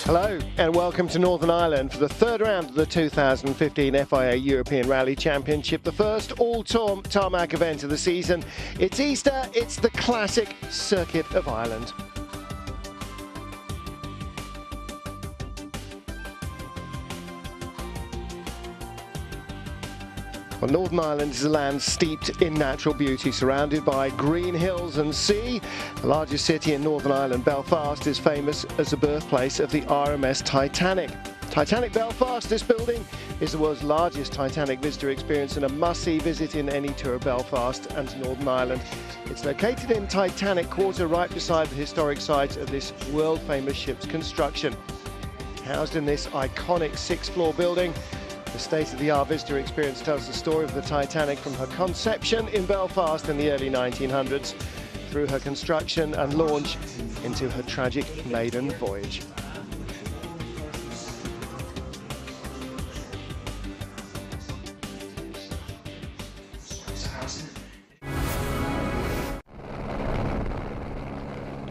Hello and welcome to Northern Ireland for the third round of the 2015 FIA European Rally Championship, the first all-tarmac event of the season. It's Easter, it's the classic Circuit of Ireland. Well, Northern Ireland is a land steeped in natural beauty, surrounded by green hills and sea. The largest city in Northern Ireland, Belfast, is famous as the birthplace of the RMS Titanic. Titanic Belfast, this building, is the world's largest Titanic visitor experience and a must-see visit in any tour of Belfast and to Northern Ireland. It's located in Titanic Quarter, right beside the historic site of this world-famous ship's construction. Housed in this iconic six-floor building, the state-of-the-art visitor experience tells the story of the Titanic from her conception in Belfast in the early 1900s through her construction and launch into her tragic maiden voyage.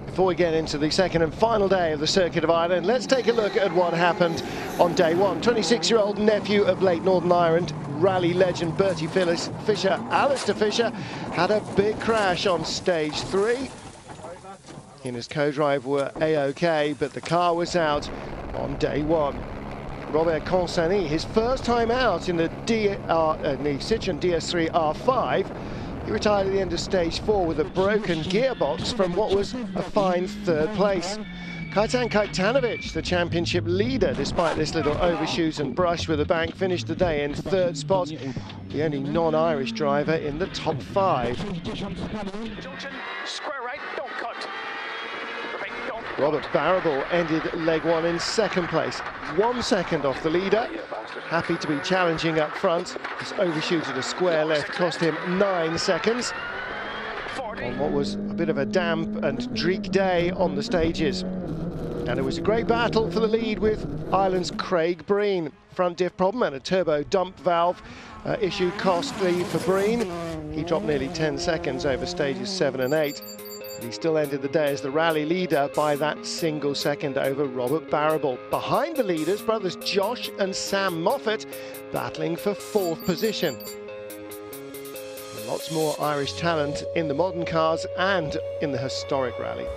Before we get into the second and final day of the Circuit of Ireland, let's take a look at what happened on day one. 26-year-old nephew of late Northern Ireland rally legend Bertie Fisher, Alistair Fisher, had a big crash on stage 3. He and his co-driver were A-OK, but the car was out on day one. Robert Consani, his first time out in the Citroën DS3 R5, he retired at the end of stage 4 with a broken gearbox from what was a fine third place. Kajtan Kajtanovic, the championship leader, despite this little overshoot and brush with the bank, finished the day in third spot, the only non-Irish driver in the top 5. Square right, don't cut. Robert Barrable ended leg 1 in second place, 1 second off the leader. Happy to be challenging up front. This overshoot at a square left cost him 9 seconds on what was a bit of a damp and dreek day on the stages. And it was a great battle for the lead with Ireland's Craig Breen. Front diff problem and a turbo dump valve issue costly for Breen. He dropped nearly 10 seconds over stages 7 and 8. He still ended the day as the rally leader by that single second over Robert Barrable. Behind the leaders, brothers Josh and Sam Moffat battling for 4th position. Lots more Irish talent in the modern cars and in the historic rally.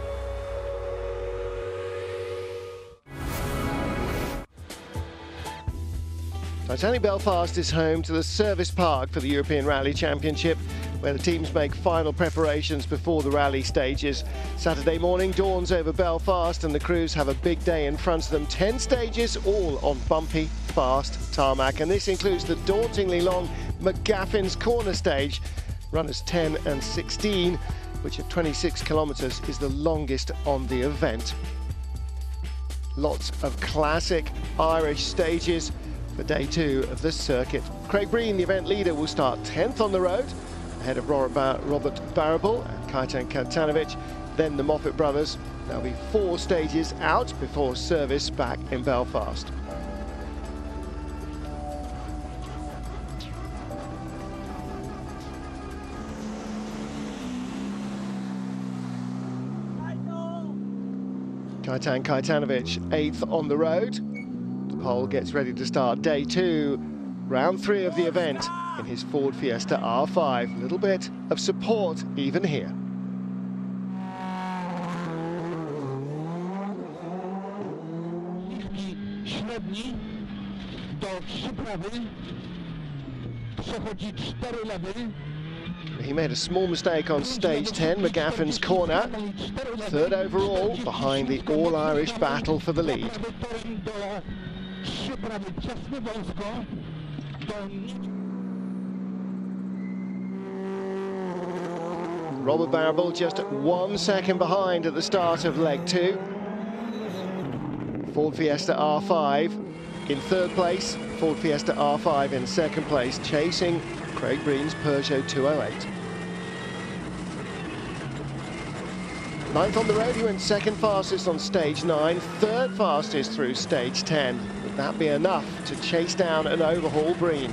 Titanic Belfast is home to the service park for the European Rally Championship, where the teams make final preparations before the rally stages. Saturday morning dawns over Belfast and the crews have a big day in front of them. 10 stages, all on bumpy, fast tarmac. And this includes the dauntingly long McGaffin's Corner stage, runners 10 and 16, which at 26 kilometres is the longest on the event. Lots of classic Irish stages for day 2 of the circuit. Craig Breen, the event leader, will start 10th on the road, ahead of Robert Barrable and Kajtan Kajtanovic, then the Moffat brothers. There'll be 4 stages out before service back in Belfast. Kajtan Kajtanovic 8th on the road. The pole gets ready to start day 2, round 3 of the event in his Ford Fiesta R5. A little bit of support even here. He made a small mistake on stage 10, McGaffin's Corner. 3rd overall, behind the all-Irish battle for the lead. Robert Barrable just 1 second behind at the start of leg 2. Ford Fiesta R5 in 3rd place, Ford Fiesta R5 in 2nd place, chasing Craig Breen's Peugeot 208. 9th on the road, he went 2nd fastest on stage 9, 3rd fastest through stage 10. Would that be enough to chase down and overhaul Breen?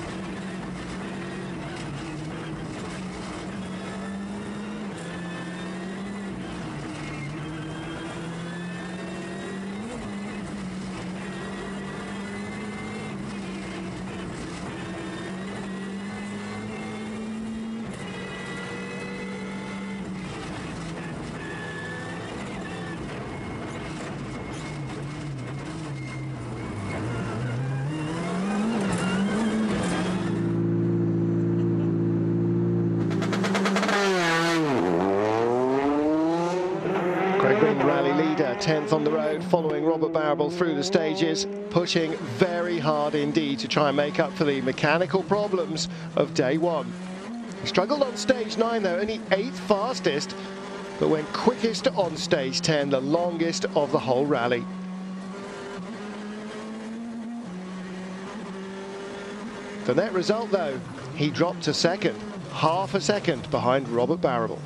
10th on the road, following Robert Barrable through the stages, pushing very hard indeed to try and make up for the mechanical problems of day one. He struggled on stage 9 though, only 8th fastest, but went quickest on stage 10, the longest of the whole rally. The net result though, he dropped to second, half a second behind Robert Barrable.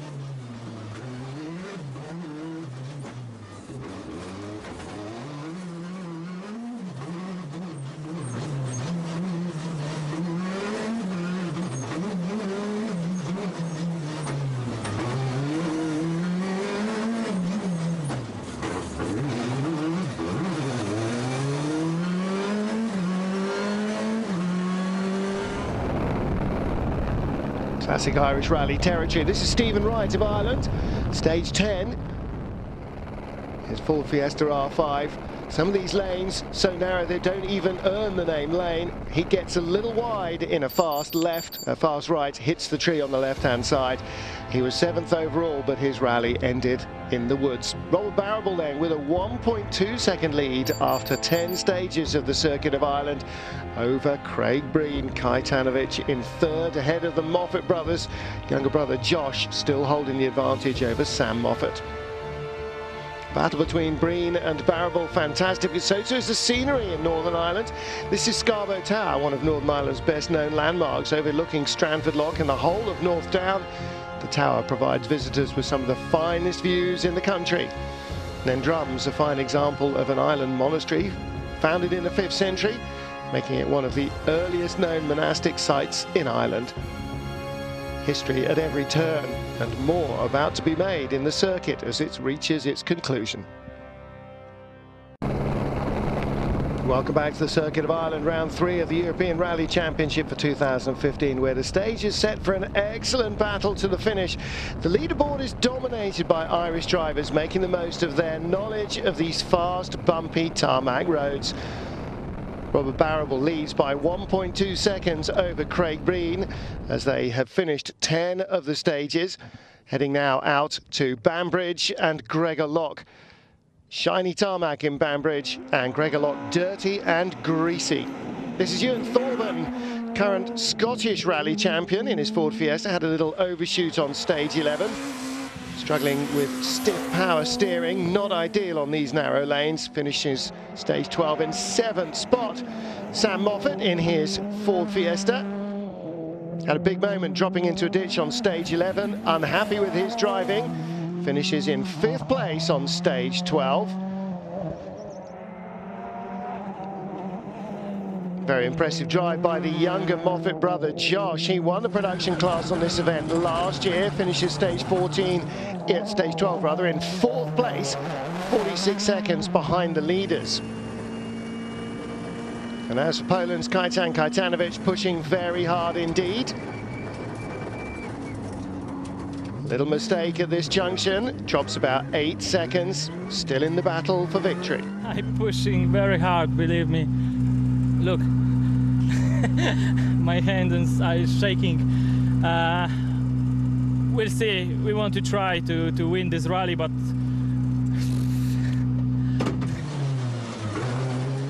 Classic Irish rally territory. This is Stephen Wright of Ireland, stage 10. His Ford Fiesta R5. Some of these lanes so narrow they don't even earn the name lane. He gets a little wide in a fast left, a fast right, hits the tree on the left-hand side. He was 7th overall, but his rally ended in the woods. Robert Barrable then with a 1.2 second lead after 10 stages of the Circuit of Ireland over Craig Breen. Kajtanovic in 3rd ahead of the Moffat brothers. Younger brother Josh still holding the advantage over Sam Moffat. Battle between Breen and Barrable, fantastic. So too is the scenery in Northern Ireland. This is Scarborough Tower, one of Northern Ireland's best known landmarks, overlooking Strandford Lough and the whole of North Down. The tower provides visitors with some of the finest views in the country. And then Drum's a fine example of an island monastery, founded in the 5th century, making it one of the earliest known monastic sites in Ireland. History at every turn, and more about to be made in the circuit as it reaches its conclusion. Welcome back to the Circuit of Ireland, round 3 of the European Rally Championship for 2015, where the stage is set for an excellent battle to the finish. The leaderboard is dominated by Irish drivers, making the most of their knowledge of these fast, bumpy tarmac roads. Robert Barrable leads by 1.2 seconds over Craig Breen as they have finished 10 of the stages, heading now out to Banbridge and Gregor Lough. Shiny tarmac in Banbridge and Gregor Lough dirty and greasy. This is Ewan Thorburn, current Scottish rally champion in his Ford Fiesta, had a little overshoot on stage 11. Struggling with stiff power steering, not ideal on these narrow lanes, finishes stage 12 in 7th spot. Sam Moffat in his Ford Fiesta had a big moment dropping into a ditch on stage 11, unhappy with his driving, finishes in 5th place on stage 12. Very impressive drive by the younger Moffat brother Josh. He won the production class on this event last year, finishes stage 14, stage 12 rather, in 4th place, 46 seconds behind the leaders. And as for Poland's Kajtanovic, pushing very hard indeed. Little mistake at this junction, drops about 8 seconds, still in the battle for victory. I'm pushing very hard, believe me. Look, my hand and eyes shaking. We'll see. We want to try to win this rally, but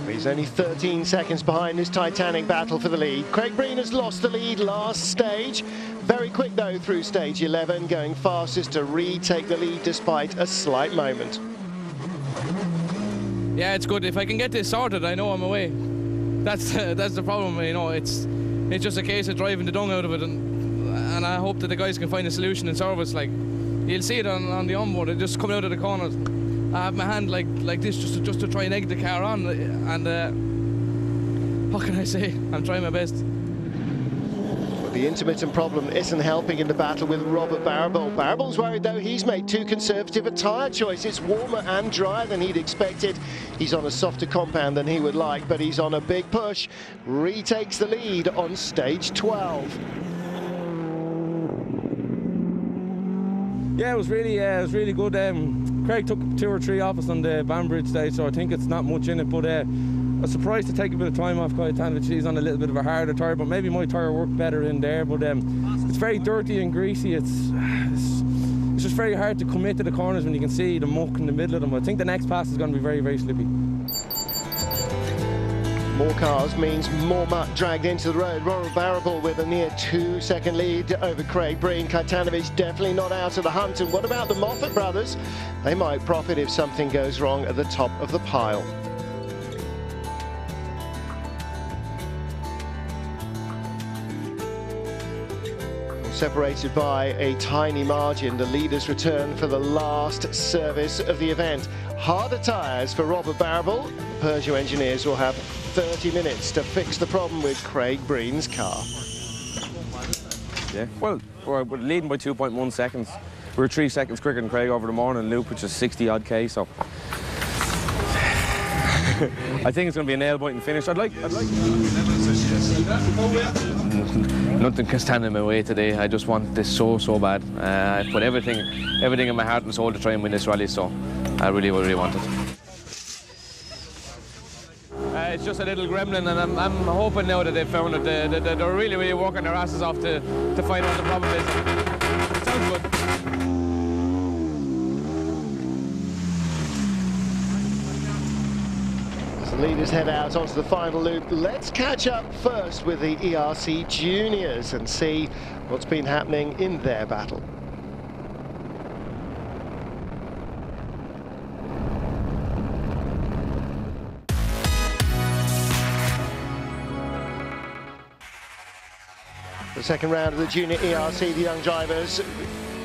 he's only 13 seconds behind this titanic battle for the lead. Craig Breen has lost the lead last stage. Very quick though through stage 11, going fastest to retake the lead despite a slight moment. Yeah, it's good. If I can get this sorted, I know I'm away. That's the problem, you know. It's just a case of driving the dung out of it, and I hope that the guys can find a solution in service. Like, you'll see it on the onboard. It just coming out of the corners. I have my hand like this just to try and egg the car on, and what can I say? I'm trying my best. But the intermittent problem isn't helping in the battle with Robert Barrable. Barrable's worried though he's made too conservative a tyre choice. It's warmer and drier than he'd expected. He's on a softer compound than he would like, but he's on a big push. Retakes the lead on stage 12. Yeah, it was really good. Craig took 2 or 3 off us on the Banbridge stage, so I think it's not much in it, but I was surprised to take a bit of time off Kajtanovic. He's on a little bit of a harder tyre, but maybe my tyre worked better in there. But it's very dirty and greasy. It's it's just very hard to commit to the corners when you can see the muck in the middle of them. I think the next pass is going to be very, very slippy. More cars means more muck dragged into the road. Robert Barrable with a near 2-second lead over Craig Breen. Kajtanovic definitely not out of the hunt. And what about the Moffat brothers? They might profit if something goes wrong at the top of the pile. Separated by a tiny margin, the leaders return for the last service of the event. Harder tyres for Robert Barrable. Peugeot engineers will have 30 minutes to fix the problem with Craig Breen's car. Yeah, well, we're leading by 2.1 seconds. We're 3 seconds quicker than Craig over the morning loop, which is 60-odd K, so... I think it's going to be a nail-biting finish. I'd like... Nothing can stand in my way today. I just want this so bad. I put everything in my heart and soul to try and win this rally, so I really want it. It's just a little gremlin, and I'm hoping now that they've found it. They're really working their asses off to find out what the problem is. It sounds good. Leaders head out onto the final loop. Let's catch up first with the ERC juniors and see what's been happening in their battle. The second round of the junior ERC, the young drivers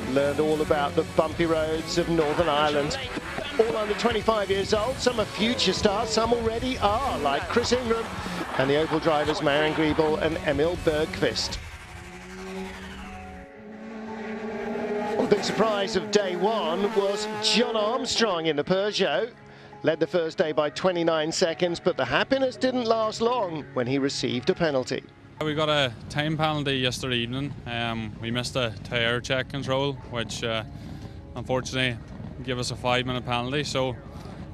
learned all about the bumpy roads of Northern Ireland. All under 25 years old, some are future stars, some already are, like Chris Ingram and the Opel drivers Marion Griebel and Emil Bergqvist. One big surprise of day one was John Armstrong in the Peugeot. Led the first day by 29 seconds, but the happiness didn't last long when he received a penalty. We got a time penalty yesterday evening. We missed a tyre check control, which unfortunately gave us a 5-minute penalty, so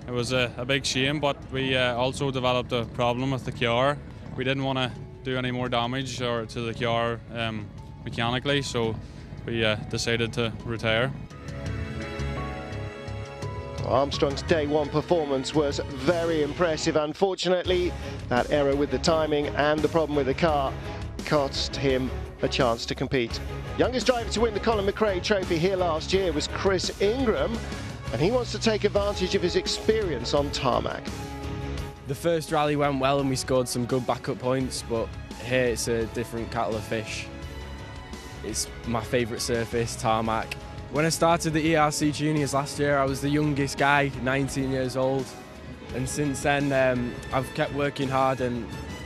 it was a big shame, but we also developed a problem with the car. We didn't want to do any more damage to the car mechanically, so we decided to retire. Armstrong's day one performance was very impressive. Unfortunately, that error with the timing and the problem with the car cost him a chance to compete. Youngest driver to win the Colin McRae Trophy here last year was Chris Ingram, and he wants to take advantage of his experience on tarmac. The first rally went well and we scored some good backup points, but here it's a different kettle of fish. It's my favourite surface, tarmac. When I started the ERC Juniors last year, I was the youngest guy, 19 years old. And since then, I've kept working hard and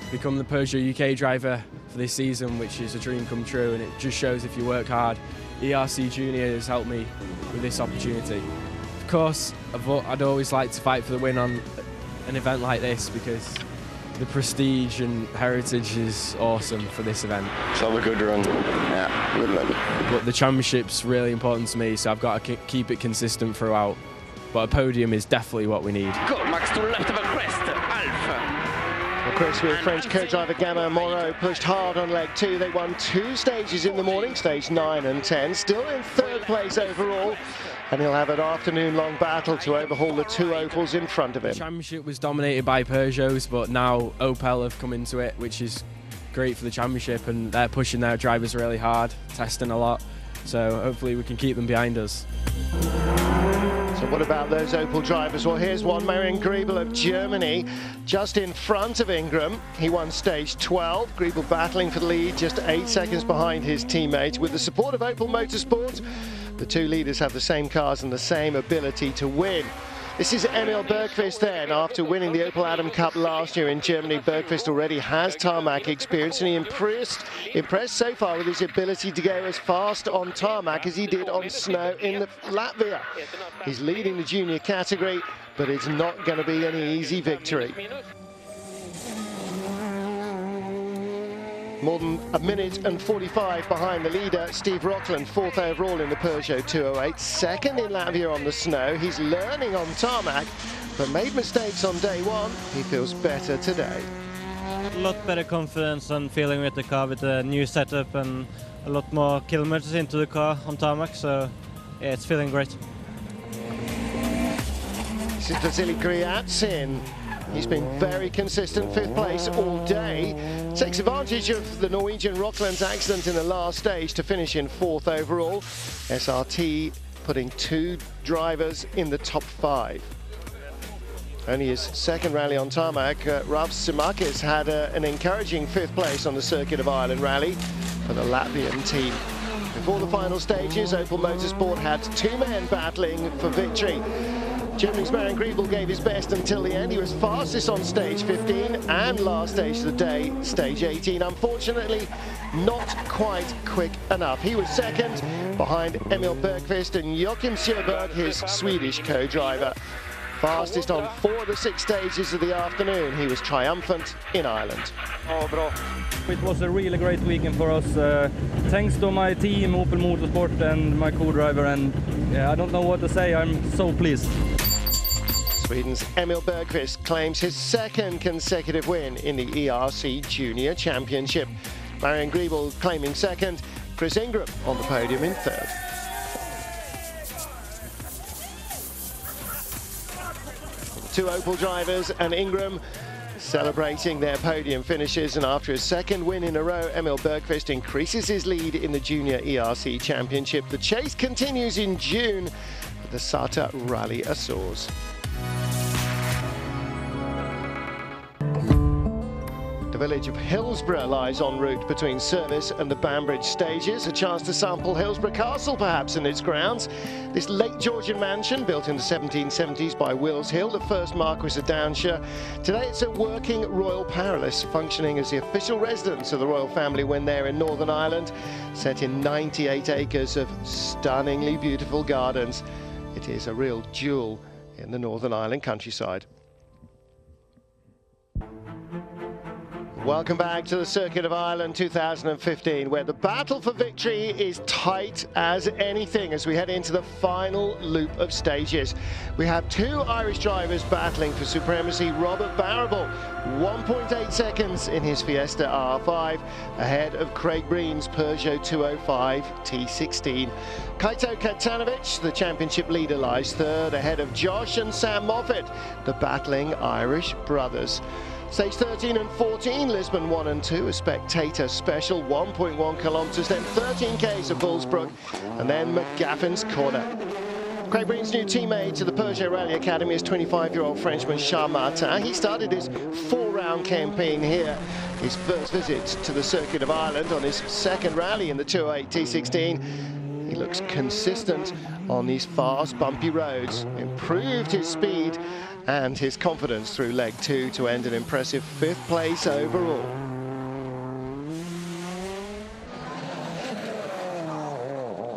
become the Peugeot UK driver for this season, which is a dream come true. And it just shows if you work hard. ERC Juniors helped me with this opportunity. Of course, I'd always like to fight for the win on an event like this because the prestige and heritage is awesome for this event. So have a good run. Yeah, good luck. But the championship's really important to me, so I've got to keep it consistent throughout. But a podium is definitely what we need. Go, Max, to left of a crest, Alpha. Well, Chris, with French co-driver Gamin Moreau pushed hard on leg 2. They won 2 stages in the morning, stage 9 and 10, still in 3rd place overall. And he'll have an afternoon-long battle to overhaul the 2 Opels in front of him. The championship was dominated by Peugeots, but now Opel have come into it, which is great for the championship, and they're pushing their drivers really hard, testing a lot. So hopefully we can keep them behind us. So what about those Opel drivers? Well, here's one, Marion Griebel of Germany, just in front of Ingram. He won stage 12. Griebel battling for the lead, just 8 seconds behind his teammate. With the support of Opel Motorsport, the 2 leaders have the same cars and the same ability to win. This is Emil Bergqvist then. After winning the Opel Adam Cup last year in Germany, Bergqvist already has tarmac experience, and he impressed so far with his ability to go as fast on tarmac as he did on snow in Latvia. He's leading the junior category, but it's not going to be any easy victory. More than a minute and 45 behind the leader, Steve Rockland, 4th overall in the Peugeot 208, 2nd in Latvia on the snow. He's learning on tarmac, but made mistakes on day one. He feels better today. A lot better confidence and feeling with the car with the new setup and a lot more kilometers into the car on tarmac. So it's feeling great. This is Vasily Gryatsin. He's been very consistent, 5th place all day. Takes advantage of the Norwegian Rocklands accident in the last stage to finish in 4th overall. SRT putting 2 drivers in the top 5. Only his 2nd rally on tarmac, Ralf Simakis had an encouraging 5th place on the Circuit of Ireland rally for the Latvian team. Before the final stages, Opel Motorsport had 2 men battling for victory. Germany's Marian Griebel gave his best until the end. He was fastest on stage 15 and last stage of the day, stage 18. Unfortunately, not quite quick enough. He was 2nd behind Emil Bergqvist and Joachim Sjöberg, his Swedish co-driver. Fastest on 4 of the 6 stages of the afternoon. He was triumphant in Ireland. It was a really great weekend for us. Thanks to my team, Opel Motorsport, and my co-driver, and yeah, I don't know what to say. I'm so pleased. Sweden's Emil Bergqvist claims his 2nd consecutive win in the ERC Junior Championship. Marian Griebel claiming 2nd, Chris Ingram on the podium in 3rd. Two Opel drivers and Ingram celebrating their podium finishes, and after his 2nd win in a row, Emil Bergqvist increases his lead in the Junior ERC Championship. The chase continues in June at the Sata Rally Azores. The village of Hillsborough lies en route between service and the Banbridge stages. A chance to sample Hillsborough Castle, perhaps, in its grounds. This late Georgian mansion, built in the 1770s by Wills Hill, the 1st Marquis of Downshire. Today it's a working royal palace, functioning as the official residence of the royal family when they're in Northern Ireland, set in 98 acres of stunningly beautiful gardens. It is a real jewel in the Northern Ireland countryside. Welcome back to the Circuit of Ireland 2015, where the battle for victory is tight as anything as we head into the final loop of stages. We have 2 Irish drivers battling for supremacy. Robert Barrable, 1.8 seconds in his Fiesta R5, ahead of Craig Breen's Peugeot 205 T16. Kaito Katanovic, the championship leader, lies 3rd, ahead of Josh and Sam Moffat, the battling Irish brothers. Stage 13 and 14, Lisbon 1 and 2, a spectator special, 1.1 kilometres, then 13 k's of Bullsbrook, and then McGaffin's Corner. Craig Breen's new teammate to the Peugeot Rally Academy is 25-year-old Frenchman Charles Martin. He started his 4-round campaign here, his first visit to the Circuit of Ireland on his 2nd rally in the 208 T16. He looks consistent on these fast, bumpy roads, improved his speed and his confidence through leg 2 to end an impressive 5th place overall.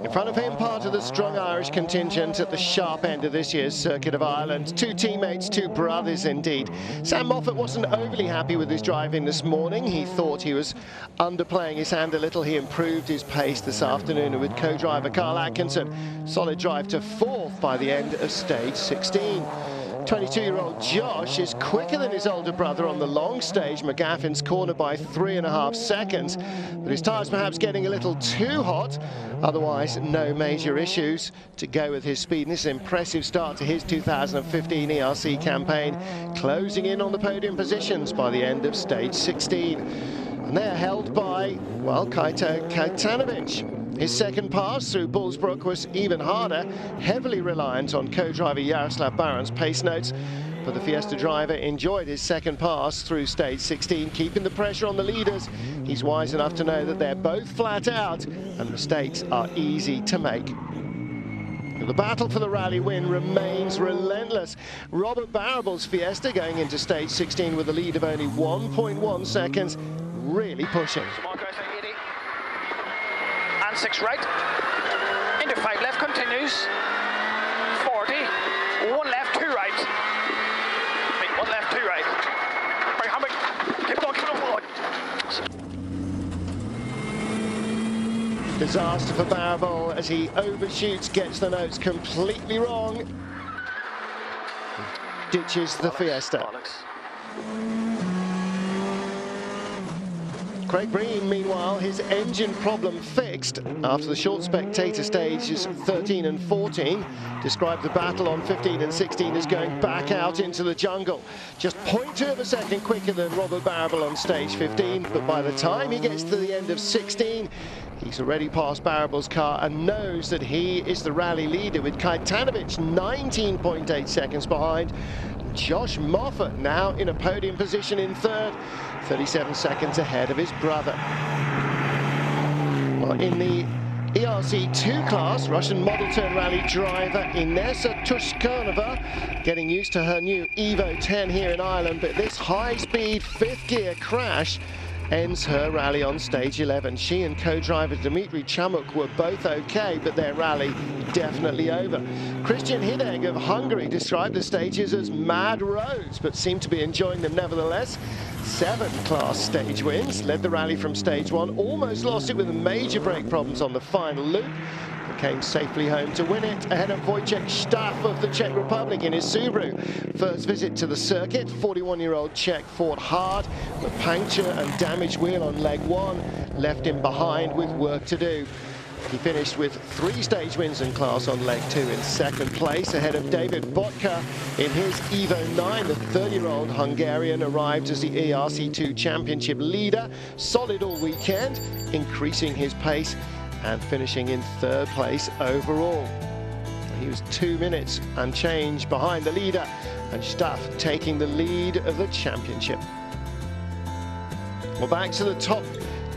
In front of him, part of the strong Irish contingent at the sharp end of this year's Circuit of Ireland. 2 teammates, 2 brothers indeed. Sam Moffat wasn't overly happy with his driving this morning. He thought he was underplaying his hand a little. He improved his pace this afternoon with co-driver Carl Atkinson. Solid drive to 4th by the end of stage 16. 22-year-old Josh is quicker than his older brother on the long stage, McGaffin's Corner, by 3.5 seconds. But his tyres perhaps getting a little too hot. Otherwise, no major issues to go with his speed. And this is an impressive start to his 2015 ERC campaign, closing in on the podium positions by the end of stage 16. And they're held by, well, Kaito Katanovic. His 2nd pass through Bullsbrook was even harder, heavily reliant on co-driver Jaroslav Baron's pace notes. But the Fiesta driver enjoyed his 2nd pass through stage 16, keeping the pressure on the leaders. He's wise enough to know that they're both flat out and mistakes are easy to make. The battle for the rally win remains relentless. Robert Barrable's Fiesta going into stage 16 with a lead of only 1.1 seconds, really pushing. And 6 right, into 5 left, continues, 40, 1 left, 2 right, 1 left, 2 right, right, how much, keep on, Disaster for Barrable as he overshoots, gets the notes completely wrong, ditches the Fiesta. Craig Breen, meanwhile, his engine problem fixed after the short spectator stages 13 and 14. Described the battle on 15 and 16 as going back out into the jungle. Just 0.2 of a second quicker than Robert Barrable on stage 15, but by the time he gets to the end of 16, he's already passed Barrable's car and knows that he is the rally leader, with Kaitanovic 19.8 seconds behind. Josh Moffat now in a podium position in third, 37 seconds ahead of his brother. Well, in the ERC 2 class, Russian model turn rally driver Inessa Tushkanova getting used to her new Evo 10 here in Ireland, but this high-speed fifth gear crash ends her rally on stage 11. She and co-driver Dmitry Chamuk were both okay, but their rally definitely over. Christian Hideg of Hungary described the stages as mad roads, but seemed to be enjoying them nevertheless. 7 class stage wins, led the rally from stage 1, almost lost it with major brake problems on the final loop, but came safely home to win it ahead of Wojciech Staff of the Czech Republic in his Subaru. First visit to the circuit, 41-year-old Czech fought hard, but puncture and damaged wheel on leg 1 left him behind with work to do. He finished with 3 stage wins in class on leg 2 in second place, ahead of David Botka in his Evo 9. The 30-year-old Hungarian arrived as the ERC2 championship leader, solid all weekend, increasing his pace and finishing in third place overall. He was 2 minutes and change behind the leader, and Staff taking the lead of the championship. Well, back to the top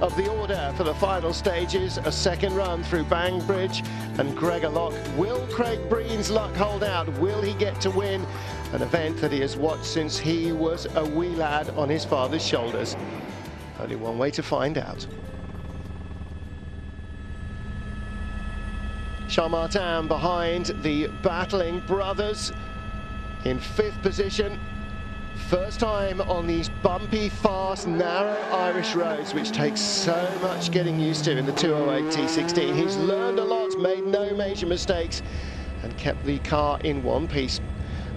of the order for the final stages. A second run through Bangbridge and Gregor Lock. Will Craig Breen's luck hold out? Will he get to win an event that he has watched since he was a wee lad on his father's shoulders? Only one way to find out. Charles Martin behind the battling brothers in 5th position. First time on these bumpy, fast, narrow Irish roads, which takes so much getting used to in the 208 T16. He's learned a lot, made no major mistakes, and kept the car in one piece.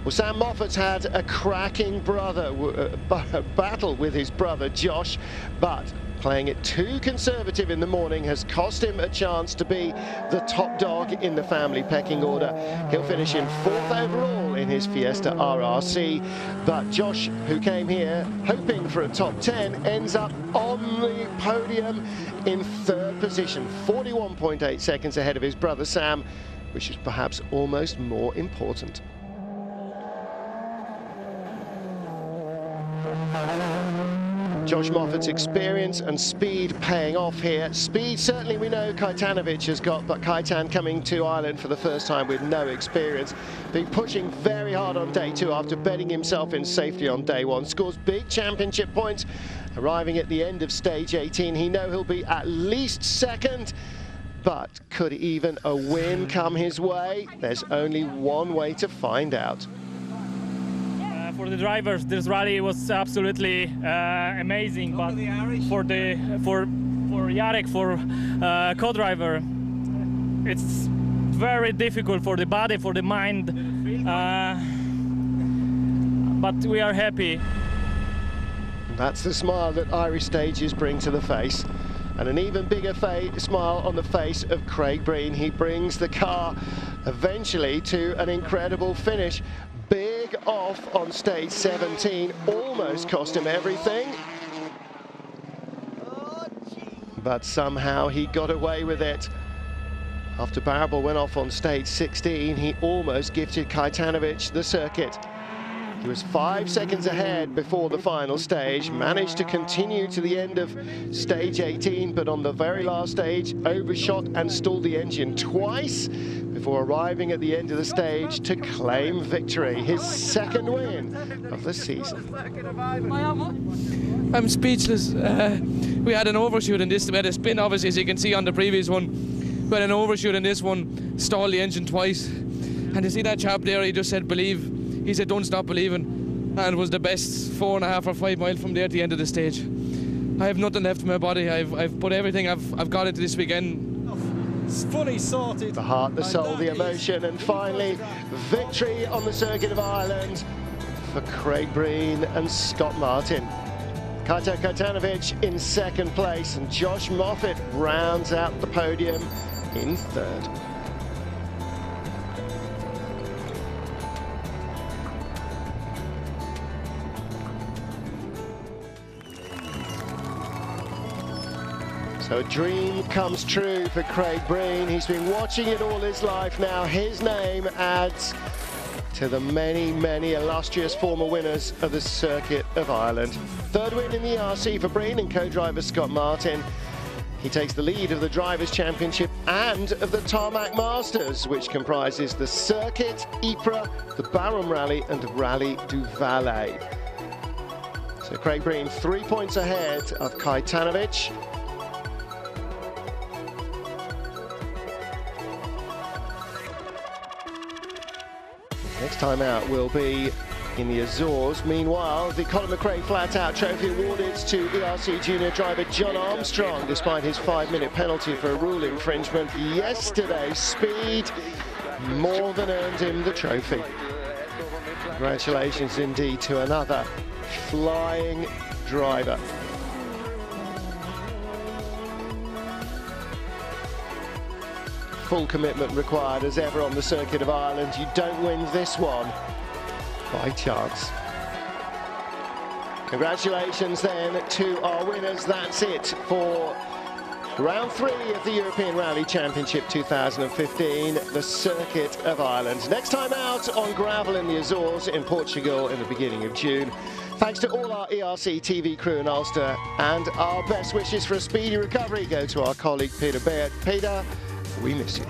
Well, Sam Moffat's had a cracking battle with his brother Josh, but playing it too conservative in the morning has cost him a chance to be the top dog in the family pecking order. He'll finish in 4th overall in his Fiesta RRC, but Josh, who came here hoping for a top 10, ends up on the podium in 3rd position, 41.8 seconds ahead of his brother Sam, which is perhaps almost more important. Josh Moffat's experience and speed paying off here. Speed, certainly we know Kaitanovic has got, but Kaitan coming to Ireland for the first time with no experience. Been pushing very hard on day 2 after bedding himself in safely on day 1. Scores big championship points. Arriving at the end of stage 18, he knows he'll be at least 2nd, but could even a win come his way? There's only one way to find out. For the drivers, this rally was absolutely amazing, but for Jarek, for co-driver, it's very difficult for the body, for the mind, but we are happy. That's the smile that Irish stages bring to the face, and an even bigger smile on the face of Craig Breen. He brings the car eventually to an incredible finish. Big off on stage 17, almost cost him everything. But somehow he got away with it. After Barrable went off on stage 16, he almost gifted Kaitanovic the circuit. He was 5 seconds ahead before the final stage, managed to continue to the end of stage 18, but on the very last stage, overshot and stalled the engine twice before arriving at the end of the stage to claim victory, his 2nd win of the season. I'm speechless. We had an overshoot in this, we had a spin obviously, as you can see on the previous one. We had an overshoot in this one, stalled the engine twice. And you see that chap there, he just said believe. He said don't stop believing, and was the best 4.5 or 5 miles from there at the end of the stage. I have nothing left in my body. I've put everything I've got into this weekend. It's fully sorted. The heart, the soul, the emotion, and finally victory on the Circuit of Ireland for Craig Breen and Scott Martin. Kaito Kotanovic in second place, and Josh Moffat rounds out the podium in third. So a dream comes true for Craig Breen. He's been watching it all his life now. His name adds to the many, many illustrious former winners of the Circuit of Ireland. Third win in the ERC for Breen and co-driver Scott Martin. He takes the lead of the Drivers' Championship and of the Tarmac Masters, which comprises the Circuit, Ypres, the Barham Rally and Rally du Valais. So Craig Breen 3 points ahead of Kotanovic. Next time out will be in the Azores. Meanwhile, the Colin McRae flat-out trophy awarded to ERC junior driver John Armstrong, despite his 5-minute penalty for a rule infringement yesterday. Speed more than earned him the trophy. Congratulations indeed to another flying driver. Full commitment required as ever on the Circuit of Ireland. You don't win this one by chance. Congratulations then to our winners. That's it for round 3 of the European Rally Championship 2015, the Circuit of Ireland. Next time out on gravel in the Azores in Portugal in the beginning of June. Thanks to all our ERC TV crew in Ulster, and our best wishes for a speedy recovery go to our colleague Peter Baird. Peter, we miss you.